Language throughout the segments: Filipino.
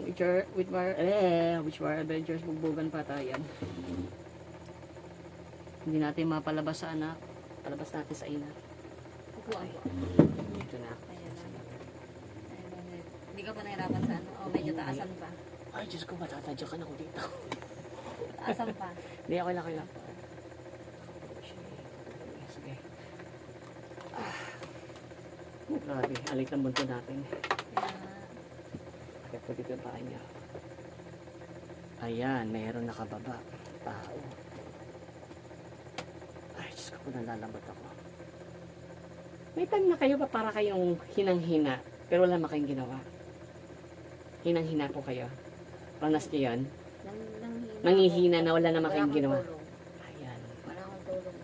Which were adventures, bugbugan pa tayo. Hindi natin mapalabas sa anak. Palabas natin sa ina. Upuan po. Dito na. Ayan lang. Hindi ka pa nahirapan sa ano? O medyo taasan pa. Ay, Diyos ko, matatadyakan ako dito. Taasan pa. Hindi, okay lang. Sige. Grabe, alik ang bunto natin. Bakit po dito yung paa niya? Ayan, mayroon nakababa. Tao. Ay, Diyos ko, nalalambot ako. May time na kayo ba para kayong hinang-hina, pero wala kayong ginawa? Hinang-hina po kayo. Ranas niyo yan? Nangihina na wala naman kayong ginawa. Ayan. Wala akong tulong.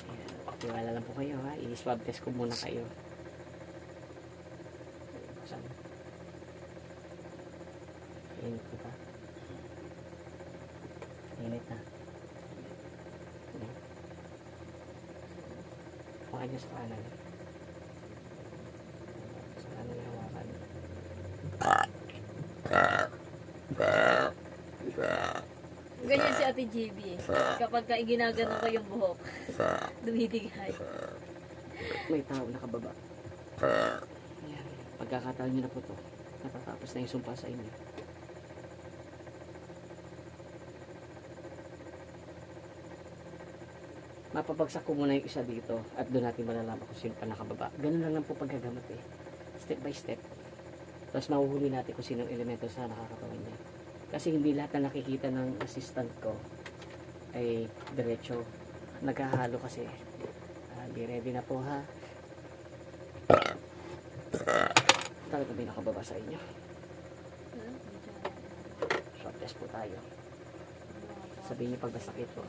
Ayan. Tiwala lang po kayo ha. I-swab test ko muna kayo. Saan? Init ko pa. Init na. Ayan. Hawakan niyo sa kanan. Sa kanan niyo hawakan. Ganyan si Ate JB eh. Kapag ginagano ko yung buhok, dumidigay. May tao nakababa. Ayan. Pagkakataon nyo na po to. Natatapos na yung sumpa sa inyo. Mapapagsak ko muna yung isa dito at doon natin malalaman kung sino pa nakababa. Ganun lang po paggagamot eh. Step by step. Tapos mahuhuli natin kung sinong elemento sa nakakatawan niya. Kasi hindi lahat na nakikita ng assistant ko ay diretso. Naghahalo kasi. Be ready na po ha. Talaga may nakababa sa inyo. Short test po tayo. Sabihin niyo pag masakit po.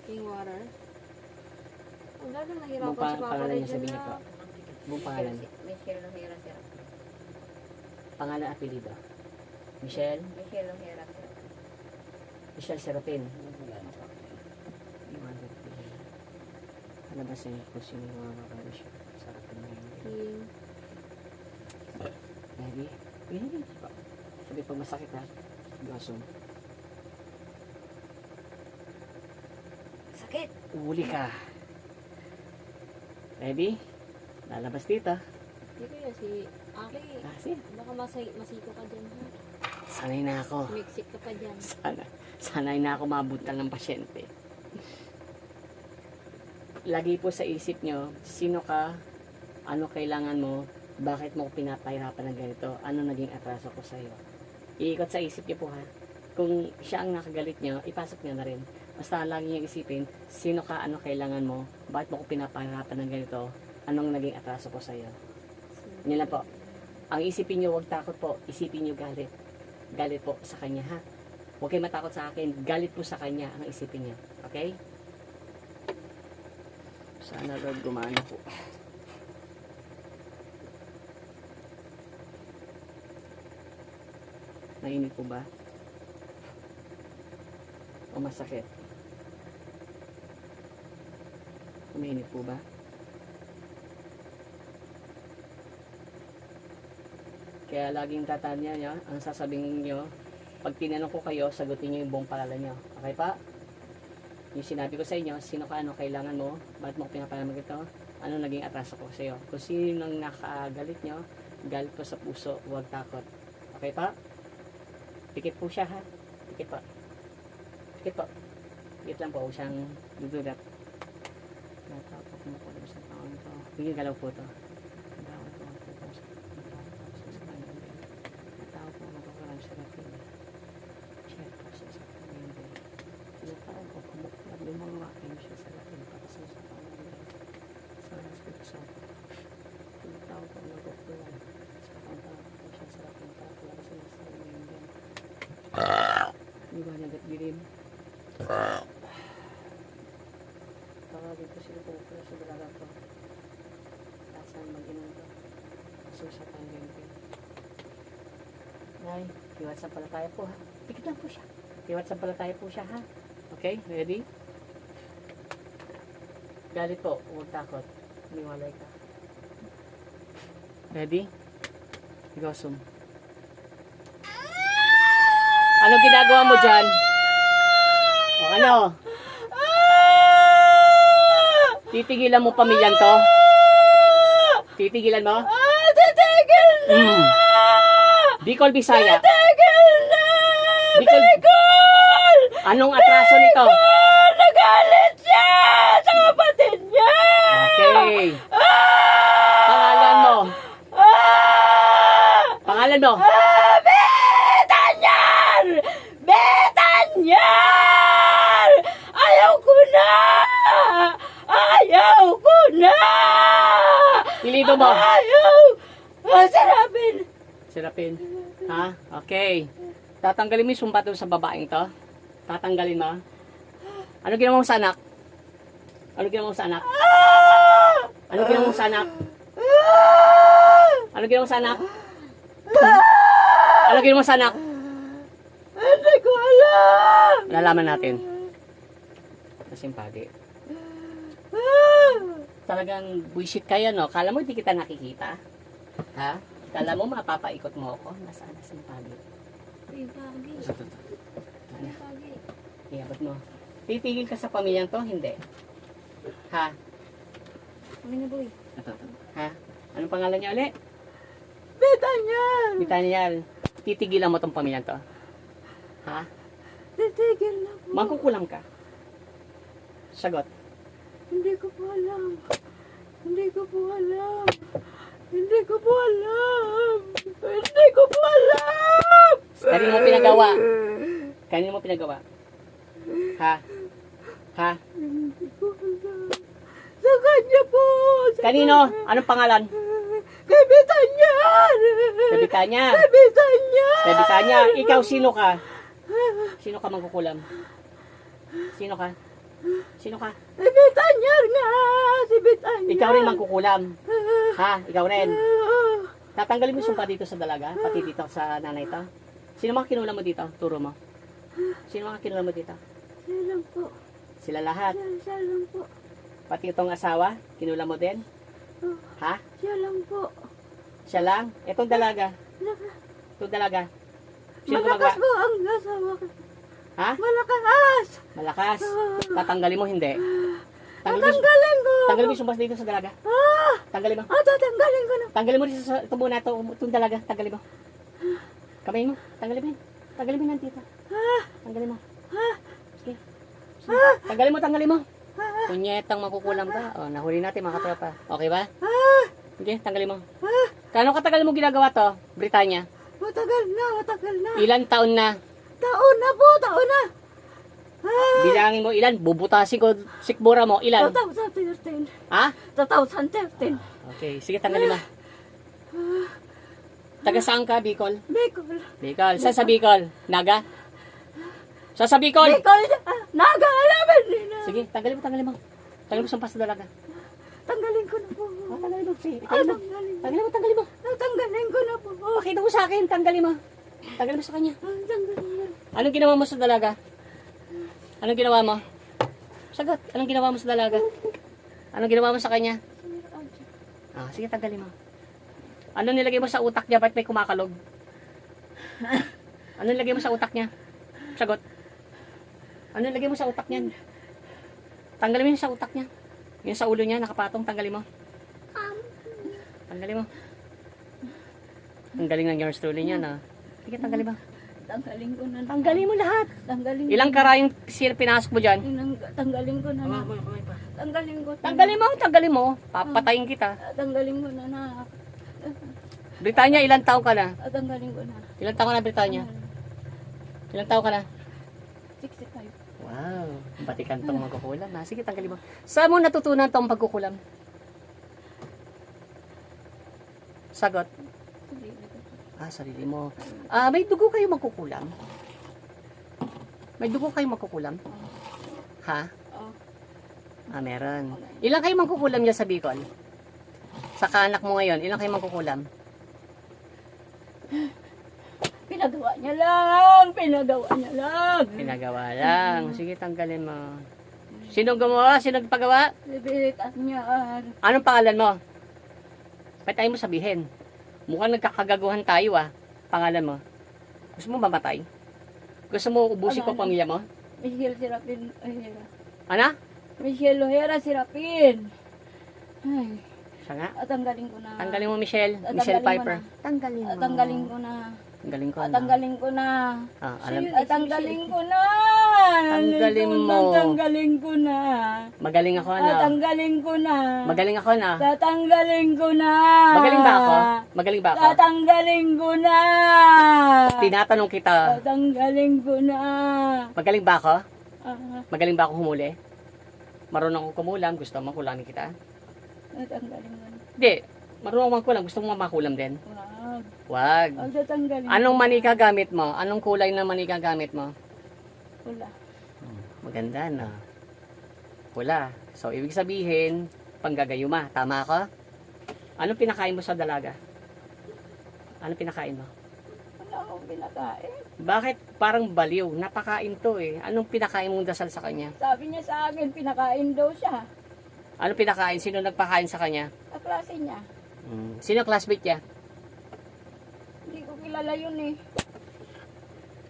King water. Ang gano'n Buong nahirapan si Papa pangalan rin niya sabihin niyo po. Buong pangalan. Michelle Ojeda sir. Pangalan apelido. Michelle. Michelle Ojeda sir. Michelle Serapin. Ano ba sa kung sino yung mga kakalo siya? Sarapin na yun. King. Maybe. Maybe. Sabi pag masakit ha. Gasong. Sakit. Uli ka. Ready? Lalabas dito. Dito yan si Aki. Kasi, Baka masiko ka dyan ha. sanay na ako. Miksik ka pa dyan. Sanay na ako mabutan ng pasyente. Lagi po sa isip nyo, sino ka, ano kailangan mo, bakit mo ko pinapahirapan ng ganito, ano naging atraso ko sa'yo. Iikot sa isip nyo po ha. Kung siya ang nakagalit nyo, ipasok nyo na rin. Basta lagi nyo isipin, sino ka, ano kailangan mo, bakit mo ko pinapahirapan ng ganito, anong naging atraso ko sa'yo. Yun lang po. Ang isipin nyo, huwag takot po, isipin nyo galit. Galit po sa kanya ha. Huwag kayo matakot sa akin, galit po sa kanya ang isipin nyo. Okay? Sana Lord gumana po. Mainit po ba? O masakit? Mainit po ba? Kaya laging tatanya nyo, ang sasabihin nyo, pag tinanong ko kayo, sagutin nyo yung buong pangalan nyo. Okay pa? Yung sinabi ko sa inyo, sino ka, ano kailangan mo, bakit mo ko pinapalamag ito, ano naging atraso ko sa iyo. Kung sino nang nakagalit nyo, galit po sa puso, huwag takot. Okay pa? Pikit po siya ha. Pikit po. Pikit po. Pikit lang po, huwag siyang dudulat. Natapos mo po sa taon ito. Bigyan galaw po ito. Hindi ba nagat-gilim? Tawagin ko sila po sa dalaga ko. Saan mag-inom ko? Masusa pang ganyan. Nay, iwatsan pala tayo po ha. Pikit lang po siya. Iwatsan pala tayo po siya ha. Okay, ready? Galit po, huwag takot. Umiwalay ka. Ready? Ikaw, Sum. Ano ginagawa mo dyan? O ano? Titigilan mo pamilyan to? Titigilan mo? Titigil na! Bicol, Bisaya. Titigil na! Bicol. Anong atraso nito? Nagalit siya sa kapatid niya! Okay. Pangalan mo? Pangalan mo? Betanyar! Betanyar! Ayaw ko na! Ayaw ko na! Pilido mo? Ayaw! Sarapin! Sirapin. Ha? Okay. Tatanggalin mo yung sumpa doon sa babaeng to? Tatanggalin mo? Ano ginawa mo sa anak? Ano ginawa mo sa anak? Ano ginawa mo sa anak? Ano ginawa mo sa anak? Ano ginawa mo sa anak? Hindi ko alam! Malalaman natin. Masimpagi. Talagang bullshit kayo, no? Kala mo hindi kita nakikita? Ha? Kala mo mapapaikot mo ako? Nasaan na simpagi? Uy, pagi. Uy, pagi. Iabot mo. Titigil ka sa pamilyang to? Hindi. Ha? Kami na, boy. Ha? Anong pangalan niya ulit? Betanyar! Bitanyal. Titigilan mo tong pamilyang to? Ha? Titigil na po. Magkukulam ka? Sagot. Hindi ko po alam. Hindi ko po alam. Hindi ko po alam. Hindi ko po alam. Kanino mo pinagawa? Kanino mo pinagawa? Ha? Ha? Hindi ko alam. Sa kanya po. Sa Kanino? Anong pangalan? Kay Betanyar! Kay Bitanya. Kay Betanyar! Kay Bitanya. Ikaw, sino ka? Sino ka mangkukulam? Sino ka? Sino ka? Si Betanyar nga! Si Betanyar! Ikaw rin mangkukulam. Ha? Ikaw rin. Tatanggalin mo yung sumpa dito sa dalaga, pati dito sa nanay to. Sino mga kinulam mo dito? Turo mo. Sino mga kinulam mo dito? Siya lang po. Sila lahat. Siya lang po. Pati itong asawa, kinulam mo din? Ha? Siya lang po. Siya lang? Itong dalaga. Itong dalaga. Sino Malakas gumagawa? po ang asawa ko. Ha? Malakas! Malakas. Tatanggalin mo hindi. Tanggalin mo, Tatanggalin ko! tanggalin mo yung sumpas dito sa dalaga. Tanggalin mo. Tatanggalin ko na. Tanggalin mo dito sa ito muna ito. Itong dalaga. Tanggalin mo. Kamay mo. Tanggalin mo yun. Tanggalin mo yun nandito. Tanggalin mo. Sige. Sige. Tanggalin mo, tanggalin mo. Punyetang makukulam ka. O, nahuli natin mga katropa. Okay ba? Sige, tanggalin mo. Kano katagal mo ginagawa to, Britanya? Matagal na, matagal na. Ilan taon na? Taon na po, taon na. Bilangin mo ilan? Bubutasin ko sikbura mo. Ilan? 2013. Ha? 2013. Okay, sige, tanggalin mo. Taga saan ka, Bicol? Bicol. Bicol. Saan sa Bicol? Naga? Saan sa Bicol? Bicol. Nag-aalaman nila. Sige, tanggalin mo, tanggalin mo. Tanggalin mo sumpas sa dalaga. Tanggalin ko na po. Tanggalin mo. Sige, tanggalin mo. Tanggalin mo, tanggalin mo. Tanggalin ko na po. Pakita mo sa akin, tanggalin mo. Tanggalin mo sa kanya. Tanggalin mo. Anong ginawa mo sa dalaga? Anong ginawa mo? Sagot. Anong ginawa mo sa dalaga? Anong ginawa mo sa kanya? Sige, tanggalin mo. Ano nilagay mo sa utak niya? Ba't may kumakalog? Ano nilagay mo sa utak niya? Sagot. Ano nilagay mo sa utak niya? Tanggalin mo yung sa utak niya. Yung sa ulo niya, nakapatong. Tanggalin mo. Tanggalin mo. Ang galing ng yarn story niya, na. Sige, tanggalin mo. Tanggalin ko na. Tanggalin mo lahat. Tanggalin ko. Ilang karayong pinasok mo dyan? Tanggalin ko na. Tanggalin ko. Tanggalin mo. Papatayin kita. Tanggalin ko na na. Britanya, ilang taon ka na? Tanggalin ko na. Ilang taon ka na, Britanya? Ilang taon ka na? 65. Wow, batikan tong magkukulam. Sige, tanggalin mo. Saan mo natutunan tong pagkukulam? Sagot. Sarili mo. May dugo kayo magkukulam? May dugo kayo magkukulam? Ha? Meron. Ilang kayo magkukulam dyan sa Bicol? Sa kaanak mo ngayon, ilang kayo magkukulam? Pinagawa niya lang. Pinagawa niya lang. Pinagawa lang. Sige, tanggalin mo. Sino gumawa? Sino nagpagawa? Libilitan niya. Anong pangalan mo? Kahit ayaw mo sabihin. Mukhang nagkakagaguhan tayo ah. Pangalan mo. Gusto mo mamatay? Gusto mo ubusin ko pamilya mo? Michelle Serapin Ojeda. Ano? Michelle Ojeda Serapin. Ay, Siya nga. tanggalin ko na. Tanggalin mo Michelle. Tanggalin Michelle mo Piper. na. Tanggalin mo. Tanggalin ko na. Tanggalin ko na. Tanggalin ko na. Ah, alam. Tanggalin ko na. Tanggalin mo. Tanggalin ko na. Magaling ako na. Tanggalin ko na. Magaling ako na. Tatanggalin ko na. Magaling ba ako? Magaling ba ako? Tatanggalin ko na. Tinatanong kita. Tatanggalin ko na. Magaling ba ako? Ah, Magaling ba ako humuli? Marunong akong kumulam. Gusto mo kulangin kita? tatanggalin ko na. Hindi. Marunong akong kulam. Gusto mo makulam din? Wag. Wag. Ang tatanggalin Anong ko na. manika gamit mo? Anong kulay na manika gamit mo? Wala. Maganda na. Pula. So, ibig sabihin, panggagayuma. Tama ako? Anong pinakain mo sa dalaga? Anong pinakain mo? Wala akong pinakain. Bakit parang baliw? Napakain to eh. Anong pinakain mong dasal sa kanya? Sabi niya sa akin, pinakain daw siya. Anong pinakain? Sino nagpakain sa kanya? Kaklase niya. Sino classmate niya? Hindi ko kilala yun eh.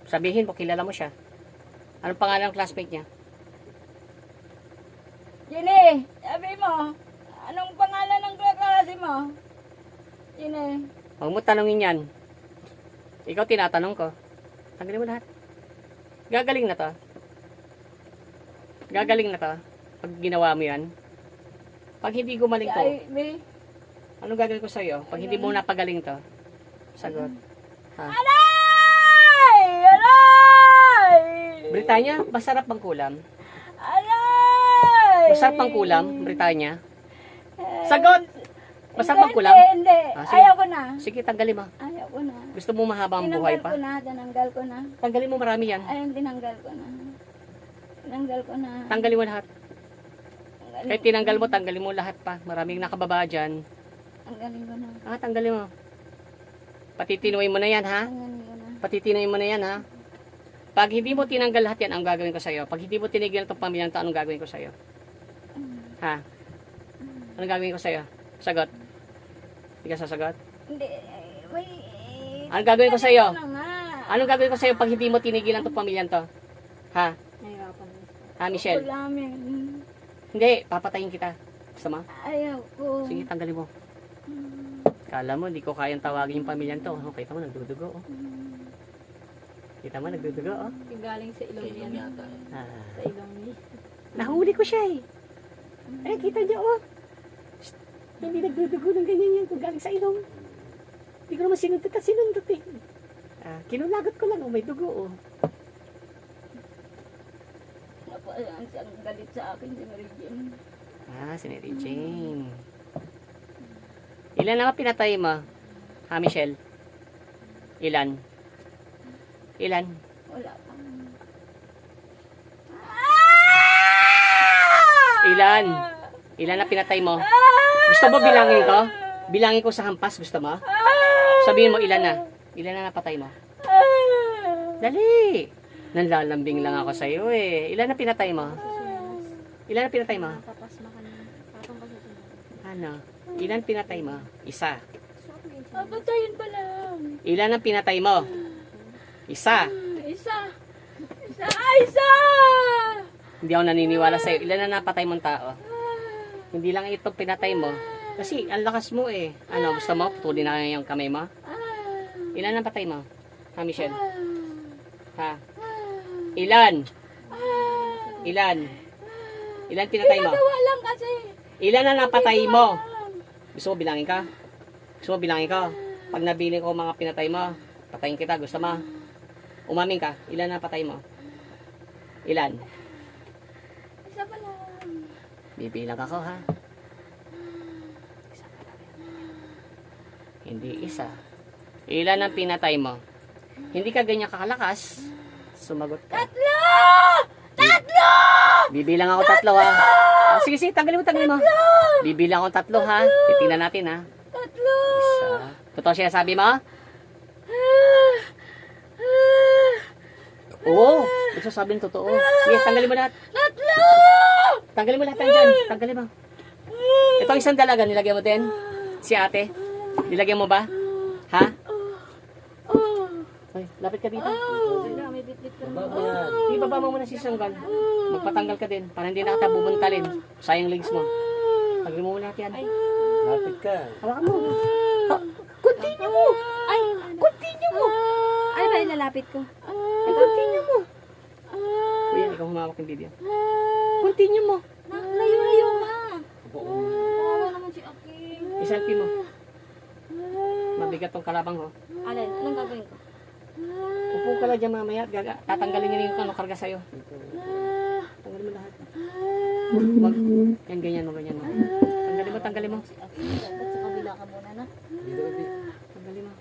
Sabihin mo, kilala mo siya. Anong pangalan ng classmate niya? Jenny, sabi mo, anong pangalan ng kaklase mo? Jenny, Huwag mo tanongin yan. Ikaw tinatanong ko. Tanggalin mo lahat. Gagaling na to. Gagaling na to. Pag ginawa mo yan. Pag hindi gumaling to, ay, be, anong gagawin ko sa'yo? Pag hindi mo napagaling to, sagot. Ha? Aray! Aray! Britanya, masarap bang kulam? Aray! Masarap bang kulam, Britanya? Sagot! Masarap bang kulam? Hindi. Ah, sige. Ayaw ko na. Sige, tanggalin mo. Ayaw ko na. Gusto mo mahabang buhay pa? Tinanggal ko na. Tanggalin mo marami yan. Ayun, tinanggal ko na. Tinanggal ko na. Tanggalin mo lahat. Tanggalin Kahit ko tinanggal na. mo, tanggalin mo lahat pa. Maraming nakababa dyan. Tanggalin ko na. Tanggalin mo. Patitinuin mo na yan, ha? Tanggalin ko na. Patitinuin mo na yan, ha? Pag hindi mo tinanggal lahat yan, ang gagawin ko sa'yo. Pag hindi mo tinigil itong pamilyang to, anong gagawin ko sa'yo? Ha? Anong gagawin ko sa'yo? Sagot. Hindi ka sasagot? Hindi. May... Anong gagawin ko sa'yo? Tanggalin ko na nga. Anong gagawin ko sa'yo pag hindi mo tinigilan itong pamilyang to? Ha? Nahirapan na. Ha, Michelle? Ako namin. Hindi, papatayin kita. Gusto mo? Ayaw ko. Sige, tanggalin mo. Kala mo, hindi ko kayang tawagin yung pamilyang to. Oh, kita mo, nagdudugo, oh. Kita mo, nagdudugo, oh. Galing sa ilong niya. Ah. Sa ilong niya. Nahuli ko siya, eh. Eh, kita niyo, oh. Shh, hindi nagdudugo ng ganyan yan kung galing sa ilong. Hindi ko naman sinundot at sinundot, eh. Kinulagot ko lang, oh, may dugo, oh. Napayaan siyang galit sa akin si Mary Jane. Si Mary Jane. Ilan na pinatay mo? Ha, Michelle? Ilan? Ilan? Wala pa. Ilan? Ilan na pinatay mo? Gusto mo bilangin ko? Bilangin ko sa hampas, gusto mo? Sabihin mo ilan na? Ilan na napatay mo? Dali! Nanlalambing lang ako sa'yo eh. Ilan na pinatay mo? Ilan na pinatay mo? Ano? Ilan pinatay mo? Isa. Papatayin pa lang. Ilan ang pinatay mo? Isa. Isa. Isa. Isa! Hindi ako naniniwala sa'yo. Ilan na napatay mong tao? Hindi lang ito pinatay mo. Kasi ang lakas mo eh. Ano, gusto mo? Putulin na yung kamay mo? Ilan ang patay mo? Ha, Michelle? Ha? Ilan? Ilan? Ilan pinatay mo? Pinagawa lang kasi. Ilan na napatay mo? Gusto mo bilangin ka? Gusto mo bilangin ka? Pag nabili ko mga pinatay mo, patayin kita. Gusto mo? Umamin ka. Ilan na patay mo? Ilan? Isa pa lang. Bibilang ako ha. Isa pa lang. Hindi isa. Ilan ang pinatay mo? Hindi ka ganyan kakalakas. Sumagot ka. Tatlo! Tatlo! Bibilang ako tatlo ha. Sige, sige, tanggalin mo. Bibilang ako tatlo ha. Titingnan natin ha. Tatlo! Isa. Totoo siya sabi mo? Oo. Ito sabi ng totoo. Sige, tanggalin mo lahat. Tatlo! Tanggalin mo lahat yan dyan. Tanggalin mo. Ito isang dalaga, nilagyan mo din. Si ate. Nilagyan mo ba? Ha? Ah. Ay, lapit ka dito. Ah. May bitbit ka na. Baba yan. Ibaba mo muna si Sanggal. Magpatanggal ka din para hindi na kita bubuntalin. Sayang legs mo. Tanggalin mo muna yan. Lapit ka. Hawakan mo. Continue mo. Ay, Continue mo. ano ba ilalapit ko? Ay, continue mo. Kuya, ikaw humawak ng video. Continue mo. Layo-layo na. Opo. Kawawa naman si Aking. I-selfie mo. Mabigat tong kalabang ho. Alin, anong gagawin ko? Upo ka lang dyan mamaya. Tatanggalin niya yung karga sa'yo. Tanggalin mo lahat. Wag. Yan, ganyan mo, ganyan mo. Tanggalin mo. Si Aking, dapat sa kabila ka muna na. Dito, Ebi. Tanggalin mo.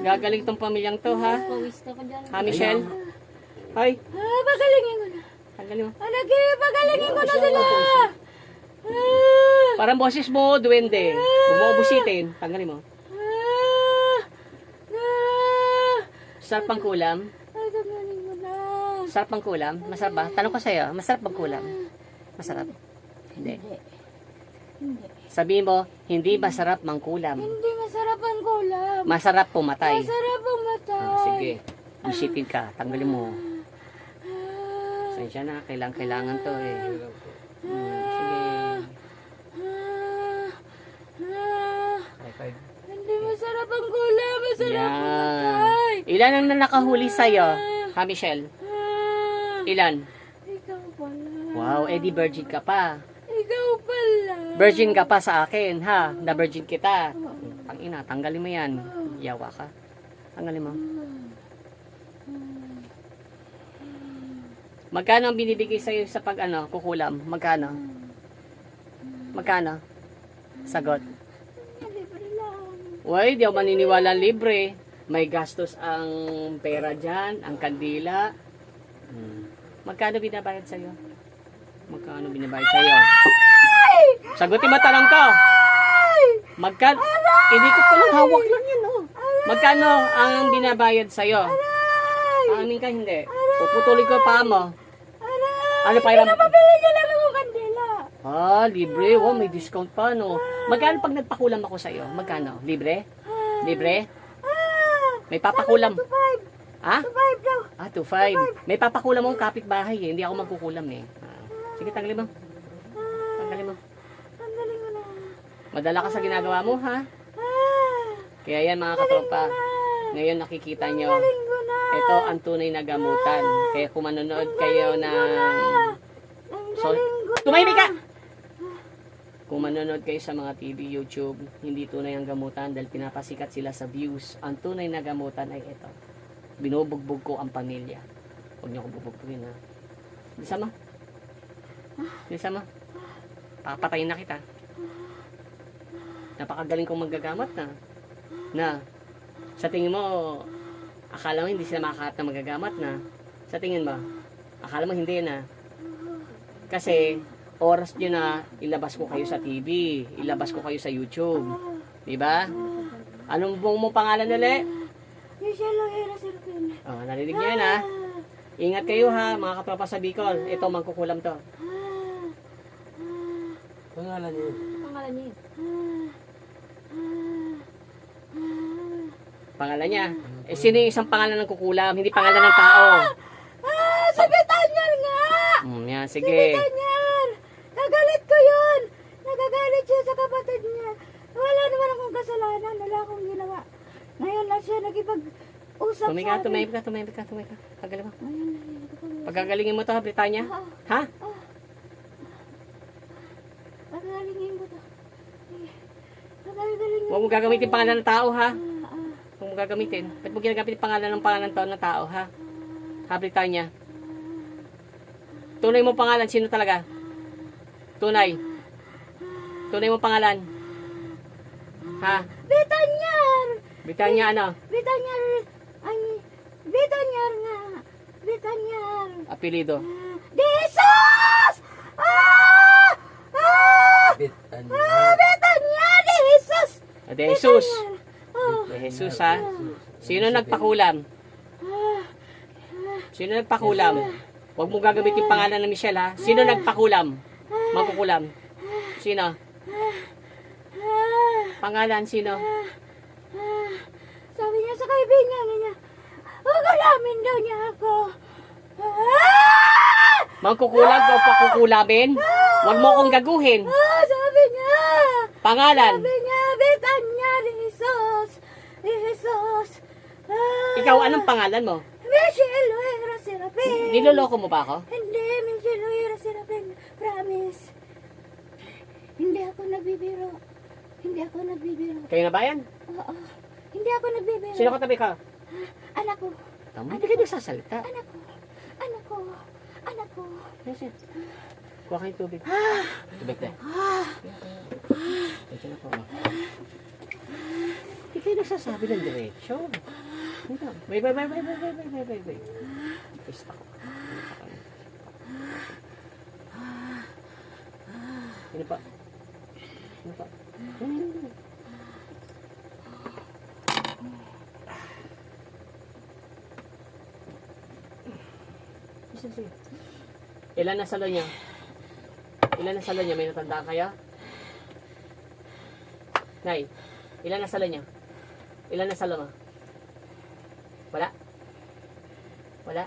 Gagaling tong pamilyang to, ha? Pawis ka pa dyan. Ha, Michelle? Hoy, Pagalingin ko na. tanggalin mo. Alagi, pagalingin ko na sila. Parang boses mo, duwende. Huwag mo ubusitin. Tanggalin mo. Sarap ang kulam. Pagalingin mo na. Sarap ang kulam. Masarap ba? Tanong ko sa'yo, masarap ang kulam? Masarap? Hindi. Hindi. Sabihin mo, hindi masarap mangkulam. Hindi masarap ang kulam. Masarap pumatay. Masarap ang mata. Sige, bisitin ka. Tanggalin mo. Sensya na, kailangan to eh. Sige. High five. Hindi masarap ang kulam. Masarap ang Yan. matay. Ilan ang nakahuli sa'yo? Ha, Michelle? Ilan? Ikaw pala. Wow, Eddie, virgin ka pa. Ikaw pala. Virgin ka pa sa akin, ha? Na-virgin kita. Tangina, tanggalin mo yan. Yawa ka. Tanggalin mo. Magkano ang binibigay sa'yo sa pag kukulam? Magkano? Magkano? Sagot. Libre lang. Uy, di ako maniniwala libre. May gastos ang pera dyan, ang kandila. Magkano binabayad sa'yo? Magkano binabayad sa'yo? Sagutin mo tanong ko. Magkano? Hindi ko palang hawak lang yan, oh. Magkano ang binabayad sa'yo? Amin ka, hindi. Puputulin ko pa mo. Ano pa yung... Pabili niya lang ako kandila. Ah, libre. Wow, may discount pa, no? Magkano pag nagpakulam ako sa'yo? Magkano? Libre? Libre? May papakulam. 2.5. Ha? 2.5 daw. Ah, 2.5. May papakulam mong kapitbahay eh. Hindi ako magkukulam eh. Sige, tanggalin mo. Tanggalin mo. Tanggalin mo na. Madala ka sa ginagawa mo, ha? Kaya yan mga katropa. Ngayon nakikita nyo. Tanggalin ko na. Ito ang tunay na gamutan. Kaya kung manonood kayo ng... So, tumahimik ka! Kung manonood kayo sa mga TV, YouTube, hindi tunay ang gamutan dahil pinapasikat sila sa views. Ang tunay na gamutan ay ito. Binubugbog ko ang pamilya. Huwag niyo akong bubugbugin, ha? Bisa mo? Bisa mo? Papatayin na kita. Napakagaling kong magagamot na. Na, sa tingin mo, akala mo hindi sila makakahat na magagamot na. Sa tingin mo, akala mo hindi na. Kasi, oras nyo na ilabas ko kayo sa TV, ilabas ko kayo sa YouTube. Diba? Anong mong pangalan ulit? Michelle Ojeda Serpin. Oh, narinig nyo yan ha. Ingat kayo ha, mga katropa sa Bicol. Ito, mangkukulam to. Pangalan niyo. Pangalan niya. Pangalan niya. Eh, sino yung isang pangalan ng kukulam? Hindi pangalan ng tao. Sabitan niya nga! Yan, sige. Ganyan! Nagalit ko yun! Nagagalit siya sa kapatid niya. Wala naman akong kasalanan. Wala akong ginawa. Ngayon lang siya nagipag-usap Tumahimik ka. Pagaling mo. Ngayon, Pagagalingin mo to ha, Britanya. Ha? Pagalingin ko to. Pagalingin Huwag mo gagamitin pangalan ng tao ha. Huwag mo gagamitin. Ba't mo ginagamit yung pangalan ng tao ha? Ha, Britanya? Tunay mo pangalan, sino talaga? Tunay. Tunay mo pangalan. Ha? Bitanyar! Britanya ano? Bitanyar! Bitanyar nga! Bitanyar! Apelido. Jesus! Ah! Ah! Bitanya. Bitanyar! De Jesus! De Jesus. Oh. De Jesus ha? Sino nagpakulam? Sino nagpakulam? Huwag mo gagamitin yung pangalan ng Michelle ha? Sino nagpakulam? Magkukulam? Sino? Pangalan, sino? Sabi niya sa kaibigan niya, gagalamin daw niya ako. Ah! Magkukulag o pakukulabin? Huwag mo kong gaguhin. Sabi niya. Pangalan. Sabi niya, bitan niya ni Jesus. Ni Jesus. Ikaw, anong pangalan mo? Michelle Luera Serapin. Niloloko mo ba ako? Hindi, Michelle Luera Serapin. Promise. Hindi ako nagbibiro. Hindi ako nagbibiro. Kayo na ba yan? Oo. Hindi ako nagbibiro. Sino katabi ka? Anak ko. Tama, hindi ka nagsasalita. Anak ko. Anak ko. Anak ko. Yes, yes. Kuha kayo tubig. Tubig tayo. Ito na po. Hindi kayo nagsasabi ng diretsyo. Wait. Pista ko. Ano pa? Ano pa? Sige. Ilan na salo niya? Ilan na salo niya? May natandaan kayo? Nay, ilan na salo niya? Ilan na salo mo? Wala? Wala?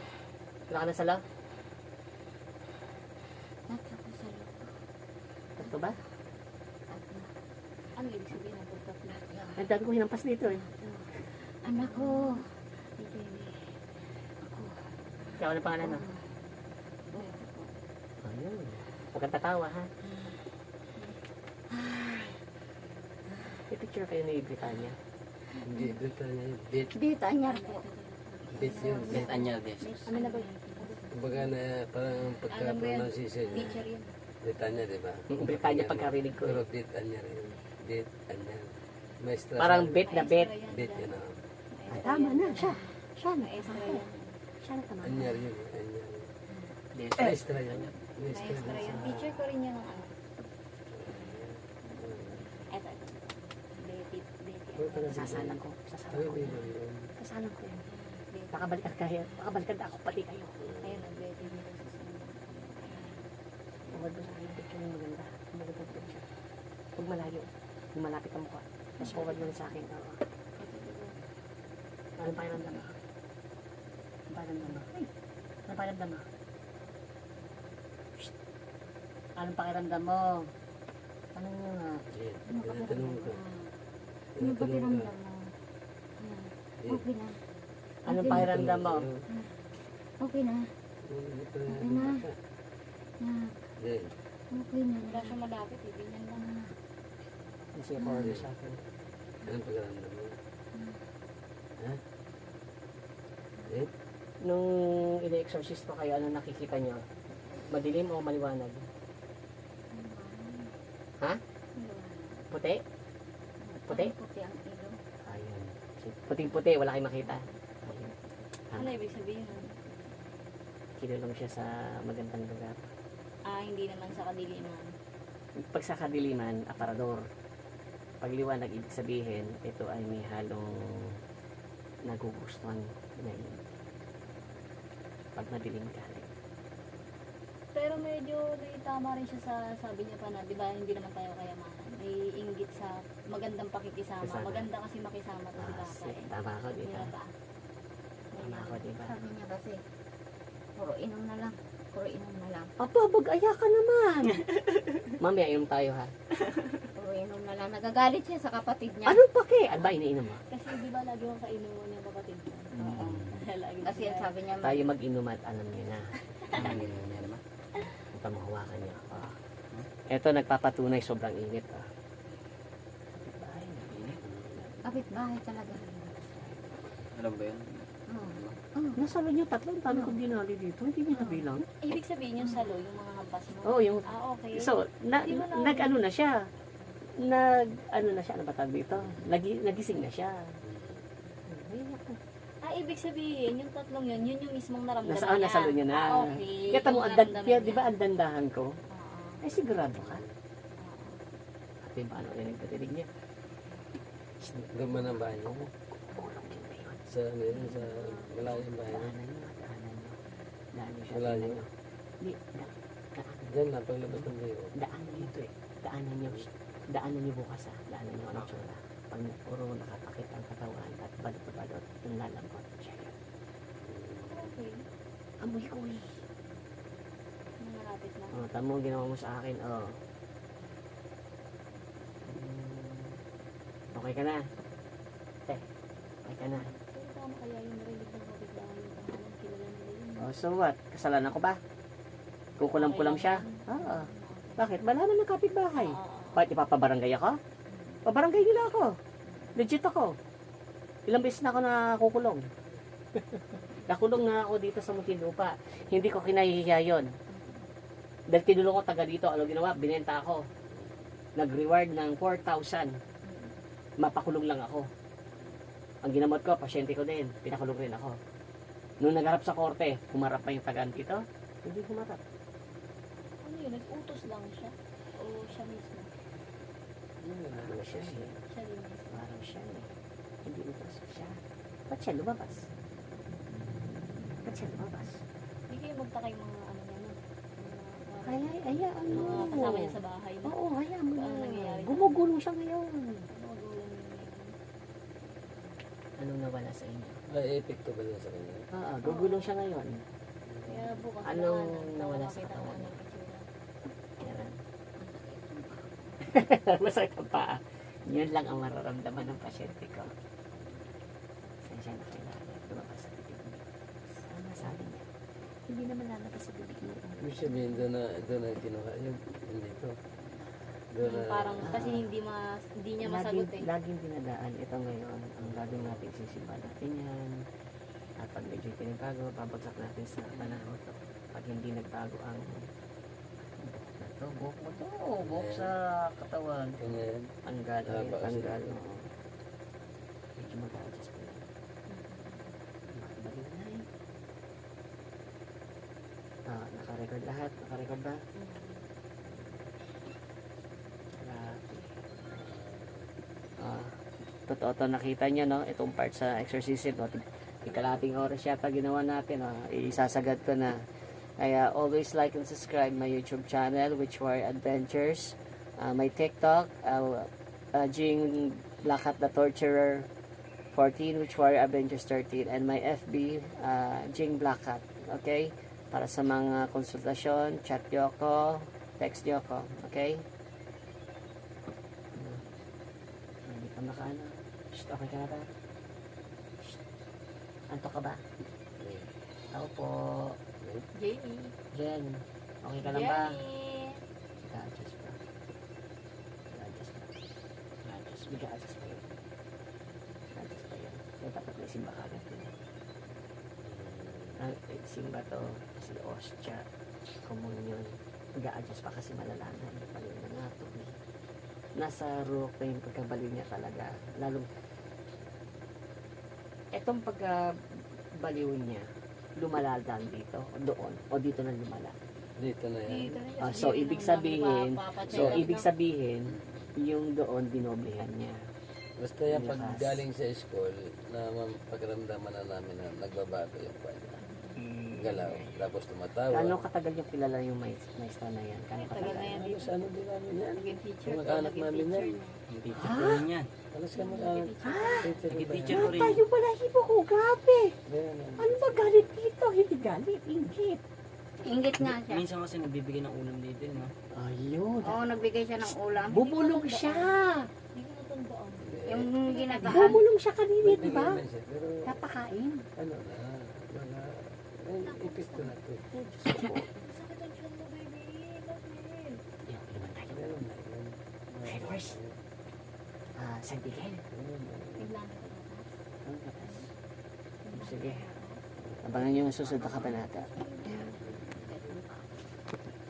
Wala ka na salo? Nagkakasalo ko. Tatlo ba? Ano ibig sabihin ng pagkaplas niya? Ang dami ko hinampas dito eh. Anak ko. Hindi. Ako. Ikaw ano pangalan mo? Ayun. Huwag kang tatawa ha. May picture kayo ni Britannia. Hindi, dito niya yun. Bit. Dito, anyar po. Bit yun. Bit anyal des. Ano na ba? Kumbaga na parang pagka-pronunciation niya. Teacher yun. Britannia, di ba? Britannia pagkarinig ko. Pero bit anya rin. Bit anya. Maestra. Parang bet na bet. Bit yun ah. Ah, tama na, siya. Siya na. Maestra yan. Siya na tama. Anyar yun. Anyar. Des. Maestra yun. Maestra Maestra yan. yun. Teacher ko rin yan ng ano. Eto. Sasalang ko. Sasalang ko. Sasalang ko yan. Makabalikan kayo. Makabalikan ako pati kayo. Ayun, nag-betty nila sa Huwag mo sa akin picture yung maganda. Magandang picture. Huwag malayo. Huwag malapit ang mukha. Tapos forward mo na sa akin. Oo. Anong pakiramdam mo? Anong pakiramdam mo? Anong pakiramdam mo? Shhh. Anong pakiramdam mo? Ano mo nga? Tinatanong ko. Ano ba tiramdam mo? Okay na. Anong pakiramdam mo? Okay na. Okay na. Wala siya malapit. Ganyan lang. Kasi forward sa akin. Anong pagkaramdam mo? Ha? Eh? Nung ina-exorcist pa kayo, ano nakikita niyo? Madilim o maliwanag? Ha? Puti? Puti? Puti ang ilo. Ayun. Puting-puti, wala kayong makita. Ayun. Ano ibig sabihin? Kinulong siya sa magandang lugar. Hindi naman sa kadiliman. Pag sa kadiliman, aparador. Pag liwanag, ibig sabihin, ito ay may halong nagugustuhan ngayon. Pag madilim ka. Pero medyo tama rin siya sa sabi niya pa na, di ba, hindi naman tayo kayamanan. May inggit sa magandang pakikisama. Kasama. Maganda kasi makisama to si Papa eh. Tama ako, di ba? Di ba? Tama ako, di ba? Sabi niya kasi, puro inom na lang. Puro inom na lang. Apa, bag-aya ka naman. Mamaya, inom tayo ha. Puro inom na lang. Nagagalit siya sa kapatid niya. Ano pa kay? Ano ba iniinom mo? Kasi di ba lagi yung kainuman yung kapatid niya? Oo. Lagi kasi sabi niya, Tayo mag-inom at alam niyo na. Ano yun naman? Ito mahawakan niyo. Ito nagpapatunay sobrang init. kapit-bahay talaga. Alam ba yun? Nasalo niyo tatlo. Ang dami kong dinali dito. Hindi niyo nabilang. Ibig sabihin yung salo, yung mga hampas mo? Oo, yung... Okay. So, nag-ano na siya. Nag-ano na siya. Ano ba tawag dito? Nagising na siya. Ibig sabihin, yung tatlong yun yung mismong naramdaman Nasaan niya. nasalo niya na. Okay. Kita mo, Yung ang naramdaman di niya. ba ang dandahan ko? Oo. Ay, sigurado ka. Ate, paano rin ang katilig niya? Gama ng bahay niyo. Bulong din ba yun? Sa, ano yun, sa malayong bahay niyo. Daanan niyo, daanan niyo. Daanan siya. Wala tingnan niyo. niyo. Hindi, daanan. Diyan na, paglabas ng bayo. Daanan niyo ito eh. Daanan niyo. Daanan niyo bukas daanan niyo ang tsura. Pag puro nakatakit ang katawan at balot-balot, yung lalambot siya yun. Okay. Amoy ko eh. Malapit na. Oh, tamo ginawa mo sa akin, oh. Okay ka na? Te, okay ka na? Pero tama kaya yung narinig ng mabigla yung pangalan, kilala nila yun. Oh, so what? Kasalanan ko ba? Kukulam-kulam siya? Oo. Bakit? Malaman ng kapitbahay. Bakit ipapabarangay ako? Pabarangay nila ako. Legit ako. Ilang beses na ako nakukulong. Nakulong na ako dito sa Muntinlupa. Hindi ko kinahihiya yun. Dahil tinulong ko taga dito, ano ginawa? Binenta ako. Nag-reward ng 4,000. Mapakulong lang ako. Ang ginamot ko, pasyente ko din. Pinakulong rin ako. Nung nagharap sa korte, humarap pa yung tagaan dito. Hindi humarap. Ano yun? Nag-utos lang siya? O siya mismo? Ano siya siya? Siya din mismo. Parang siya eh. Hindi utos siya. Ba't siya lumabas? Ba't siya lumabas? Hindi kayo magtaka yung mga ano niya, no? Ay, hayaan mo. Mga kasama niya sa bahay. No? Oo, hayaan mo Ano na. nangyayari? Gumugulong siya ngayon. Ano magulang niya ngayon? Anong nawala sa inyo? May epekto ba yun sa kanya? Oo, gugulong siya ngayon. Kaya bukas Anong baka nawala sa makita ko katawan ano niya? yung itsura. Yan. Masakit ang paa. Yun lang ang mararamdaman ng pasyente ko. Sensya na kailangan. Lumabas sa bibig niya. Ano sabi niya? Hindi naman lalabas sa bibig niya. Ibig sabihin doon na kinuha yun. Hindi ko. Doon na, Parang kasi hindi niya masagot eh. Laging dinadaan. Ito ngayon, ang gagawin natin, sisimba natin yan. At pag medyo tinibago, babagsak natin sa panahon to. Pag hindi nagbago ang buhok mo to, buhok sa katawan. kanya yan. Tanggal, Haba kasi. tanggal. Oo. Medyo mag-adjust pa yan. Makabalik na eh. Naka-record lahat. Naka-record ba? Totoo to, nakita nyo, no? Itong part sa exorcism, no? Ikalating oras yata ginawa natin, no? Isasagad ko na. Kaya always like and subscribe my YouTube channel, Witchwire Adventures. My TikTok, Jing Blackhat the Torturer 14, Witchwire Adventures 13, and my FB, Jing Blackhat. Okay? Para sa mga konsultasyon, chat nyo ako, text nyo ako. Okay? Hindi ka makaano. Shh, okay ka na ba? Shh. Anto ka ba? Ako po. Jamie. Jen, okay ka lang ba? Jenny. Nag-a-adjust pa. Nag-a-adjust pa. Nag-a-adjust. Nag-a-adjust pa yun. Nag-a-adjust pa yun. Kaya dapat may simba kagad yun. Ang simba to, si Ostya, Komunyon. Nag-a-adjust pa kasi malalaman. Baliw na nga to eh. Nasa rook na yung pagkabaliw niya talaga. Lalong, etong pagkabaliw niya, lumaladan dito, o doon, o dito na lumala. Dito na yan. Dito na yun. So, Hindi ibig nang sabihin, napapatay so, lang, ibig no? sabihin, yung doon, dinoblehan niya. Basta yan pag Lakas. galing sa school, na pagramdaman na namin na nagbabago yung kanya. Galaw. Tapos tumatawa. Kano katagal yung kilala yung maestra na yan? Kano Tagal na katagal? yan. Halos ano din namin yan. Naging teacher. Kamag-anak Naging namin teacher yan. na. Yung teacher ko rin yan. Halos kamag-anak. Teacher Naging ba teacher yan? ko rin. Tayo pala, hipo ko, gabi. Ayan, Ano ba galit dito? Hindi galit, inggit. Ingit nga siya. Minsan kasi nagbibigay ng ulam dito, no? Ayun. Oo, nagbigay siya ng ulam. Bubulong siya. Hindi ko natandaan. Hindi. Yung ginagaan. Bubulong siya kanina, di ba? Nagbigay man siya, pero Napakain. ano na, mga, epekto na to. Sakit ang tiyan mo, baby. Bakit? Yan, iwan tayo. Meron na yun. Flavors. San Miguel. Biglang ka Sige. Abangan nyo ang susunod na kabanata.